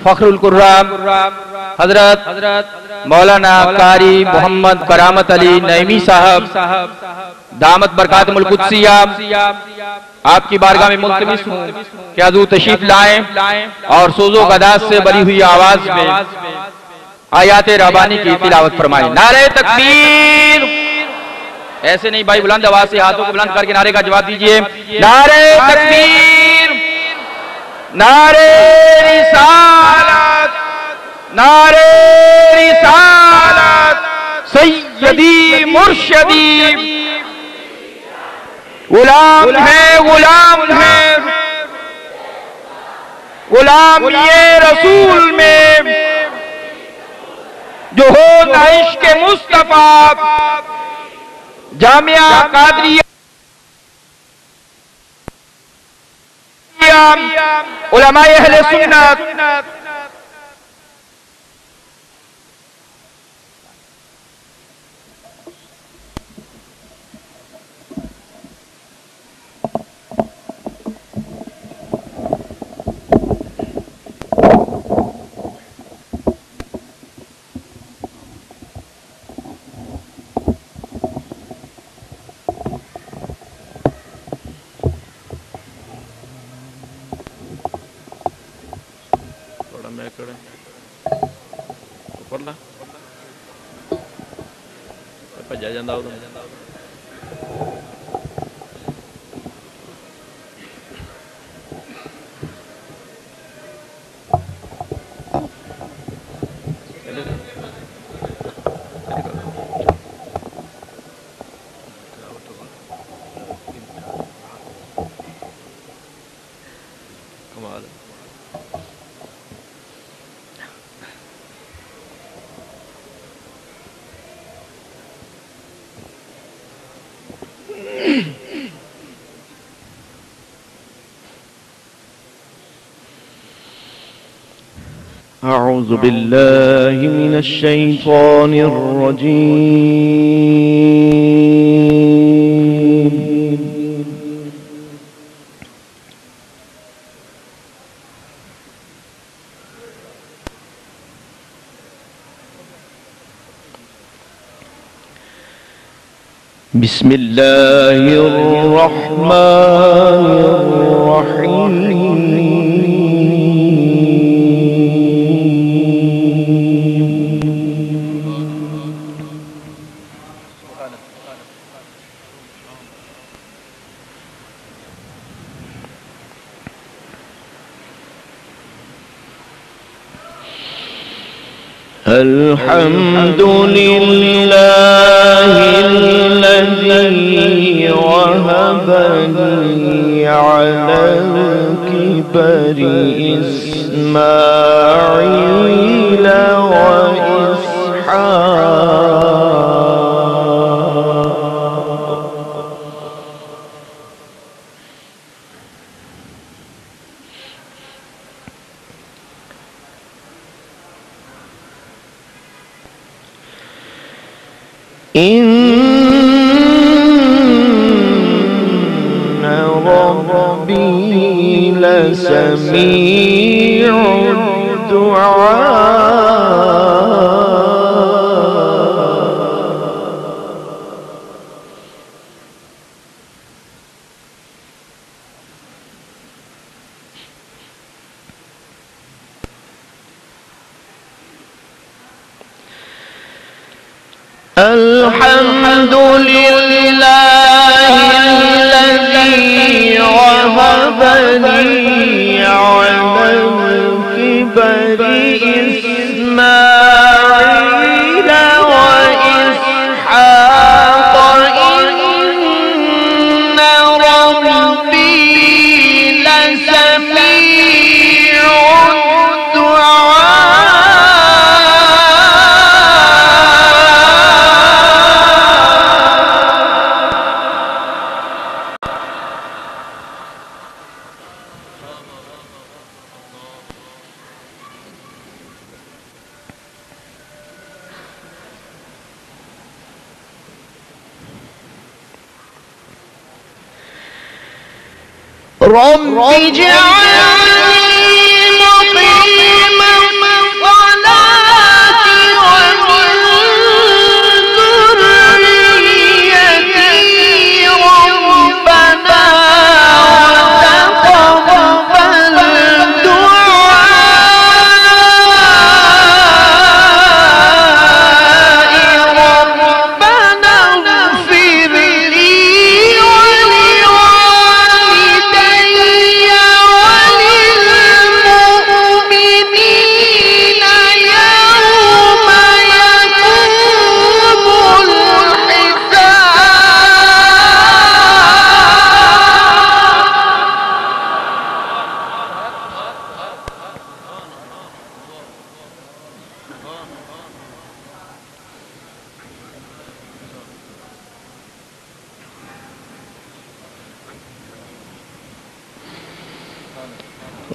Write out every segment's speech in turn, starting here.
फखरुल कुर्राम हजरत मौलाना कारी मोहम्मद करामत अली नईमी साहब दामत बरकातुल कुद्सिया आपकी बारगाह में मुल्तमिस हूँ कि हुजूर तशरीफ लाएं और सोज़ो गदास से बरी हुई आवाज में आयाते रब्बानी की तिलावत फरमाएं। नारे तकबीर, ऐसे नहीं भाई, बुलंद आवाज से हाथों को बुलंद करके नारे का जवाब दीजिए। नारे तकबीर, नारे रिसालत, नारे रिसालत, सैयदी मुर्शदी, गुलाम है गुलाम ये रसूल में जो हो इश्क़ मुस्तफा। जामिया कादरिया उलमाए अहले सुन्नत भज्जा जाता कमाल। अऊज़ु बिल्लाहि मिनश शैतानिर रजीम। बिस्मिल्लाहिर रहमानिर रहीम। अल्हम्दुलिल्लाहिल्लज़ी वहबनी अलल किबरि इस्माईल व इसहाक़। इन्ना रब्बी लसमीउद दुआ। अल्हम्दुलिल्लाहिल्लज़ी वहबनी अलल किबरि इस्माईल व इसहाक़। इन्ना रब्बी लसमीउद दुआ। रब्बि जअलनी मुक़ीम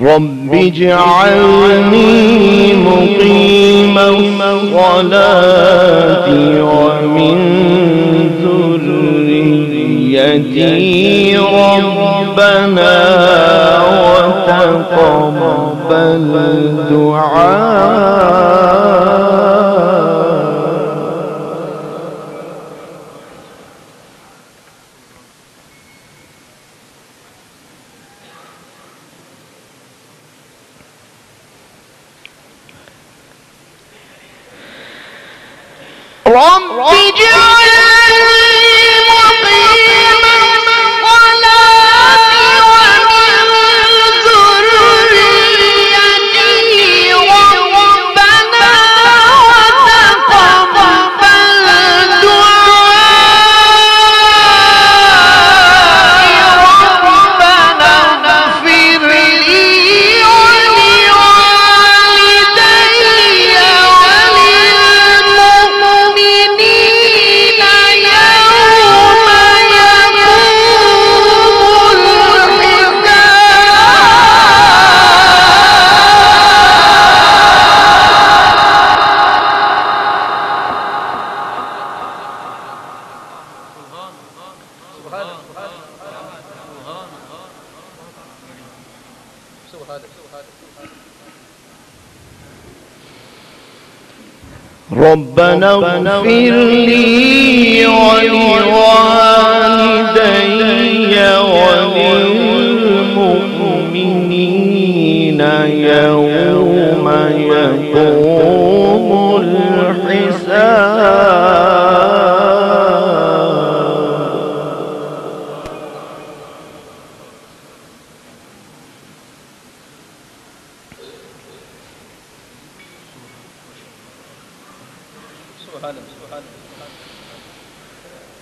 رب اجعلني مقيم الصلاة ومن ذريتي ربنا وتقبل دعاء. رب اجعلني مقيم الصلاة ومن ذريتي ربنا وتقبل دعائي. ربنا اغفر لي ولوالدي وللمؤمنين يوم يقوم ربنا اغفر لي ولوالدي وللمؤمنين يوم يقوم الحساب.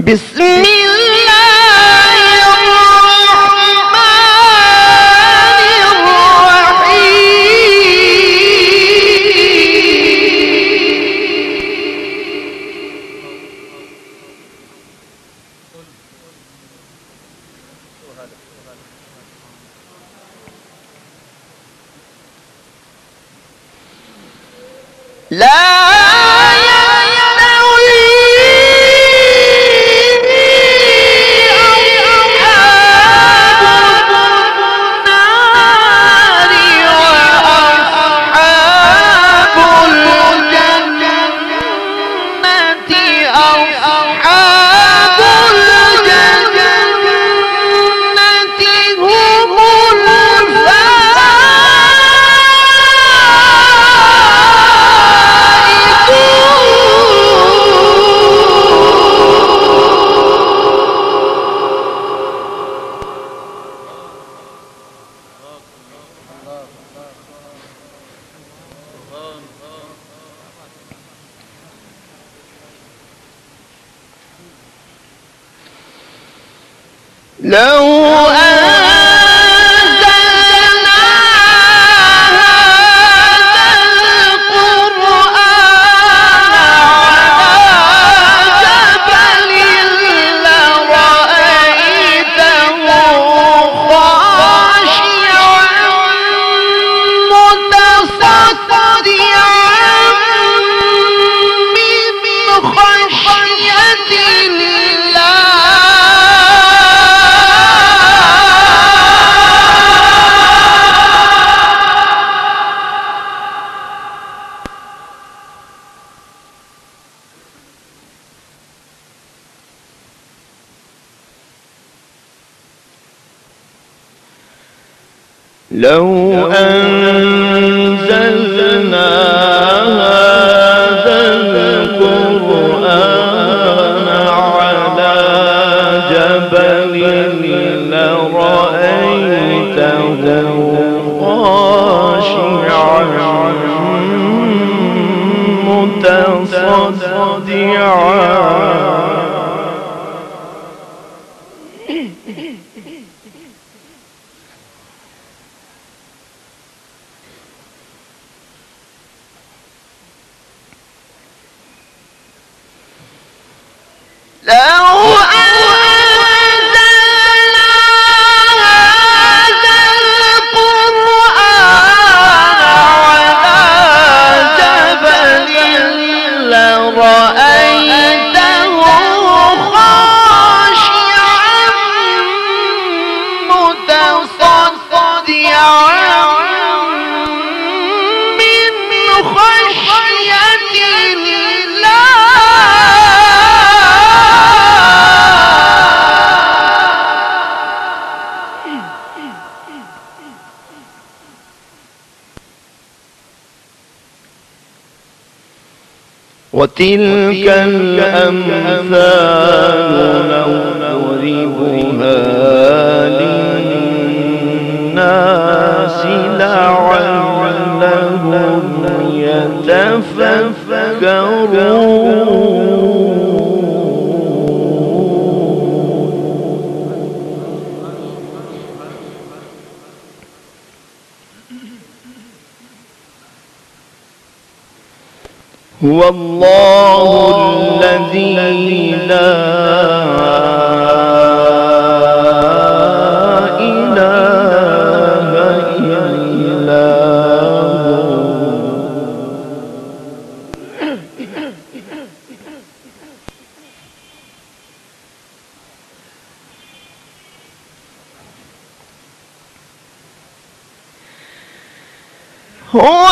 بسم الله الرحمن الرحيم. لا لو أنزلنا هذا القرآن على جبل لرأيته خاشعا متصدعا من خشية الله. لو أنزلنا هذا القرآن على جبل لرأيته خاشعا متصدعا لو أنزلنا هذا القرآن وتلك الأمثال نضربها للناس لعلهم يتفكرون. هو الله الذي لا إله إلا هو.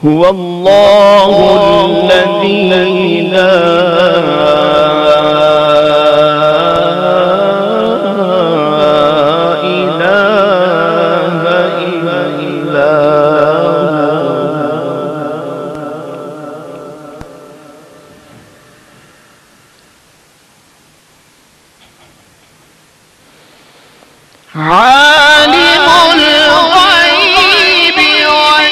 هو الله الذي لا إله إلا هو. عالم الغيب والشهادة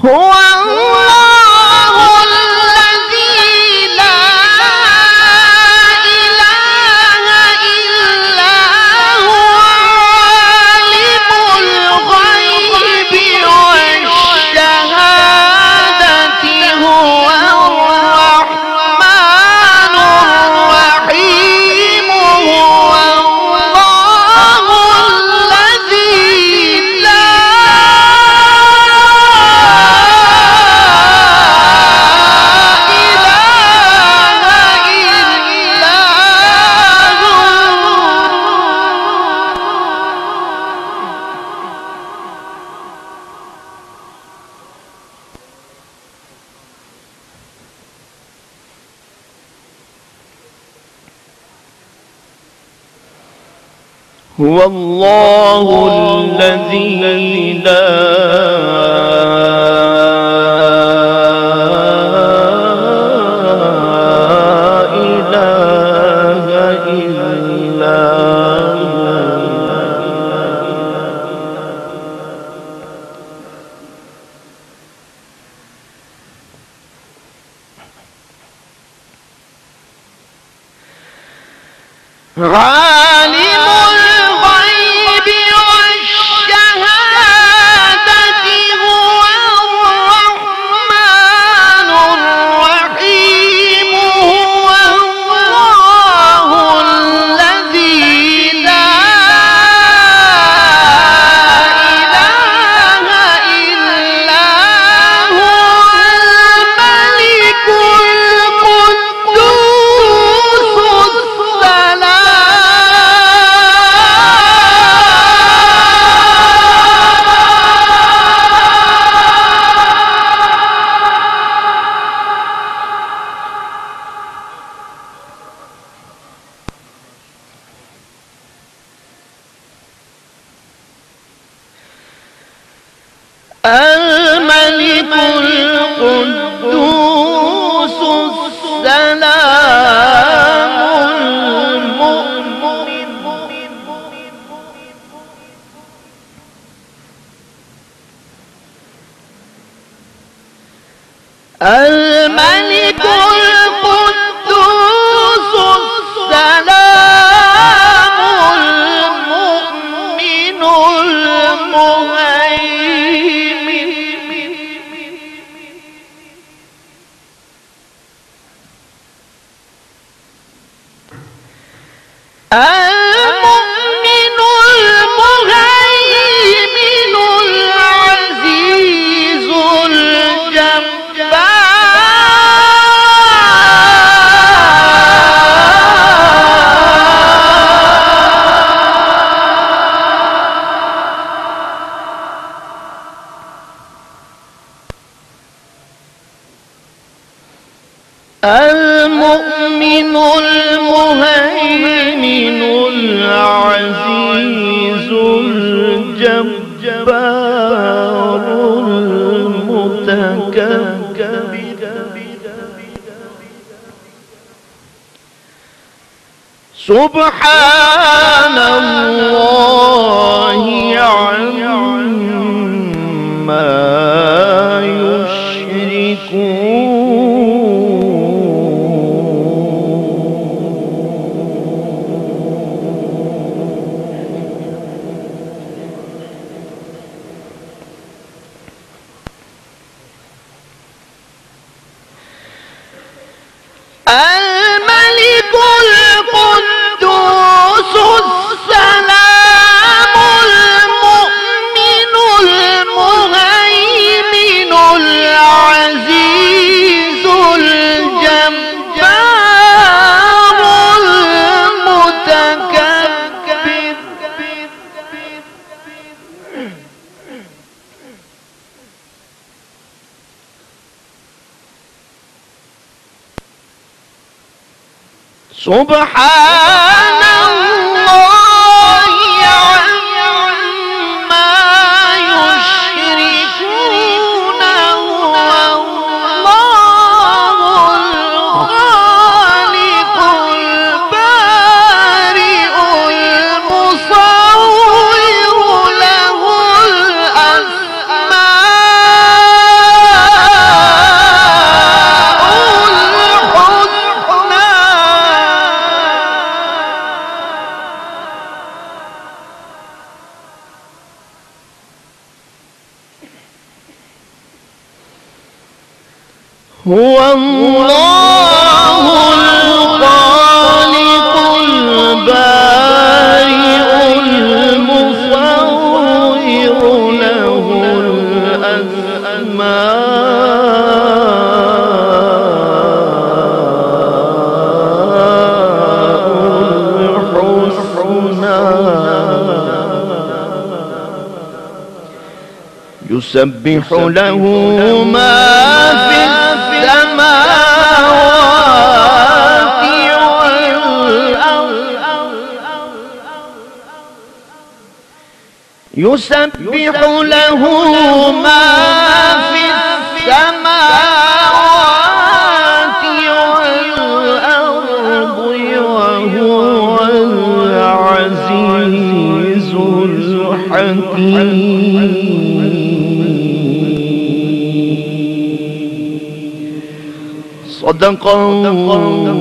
هو الله الذي لا إله إلا هو عالم الغيب والشهادة هو الرحمن الرحيم. هو الله الذي لا هو الله الذي لا إله إلا هو. عالم الغيب والشهادة هو الرحمن الرحيم. هو الله الذي لا إله إلا هو الملك القدوس الملك القدوس السلام المؤمن المهيمن العزيز المؤمن المهيمن العزيز الجبار المتكبر سبحان الله عما يشركون الملك القدوس السلام المؤمن المهيمن العزيز الجبار المتكبر سبحان الله عما يشركون والله الخالق البارئ المصور له هو الله الخالق البارئ المصور له الأسماء الحسنى يسبح له ما في السماوات والأرض يسبح له ما في السماوات والأرض وهو العزيز الحكيم صدق الله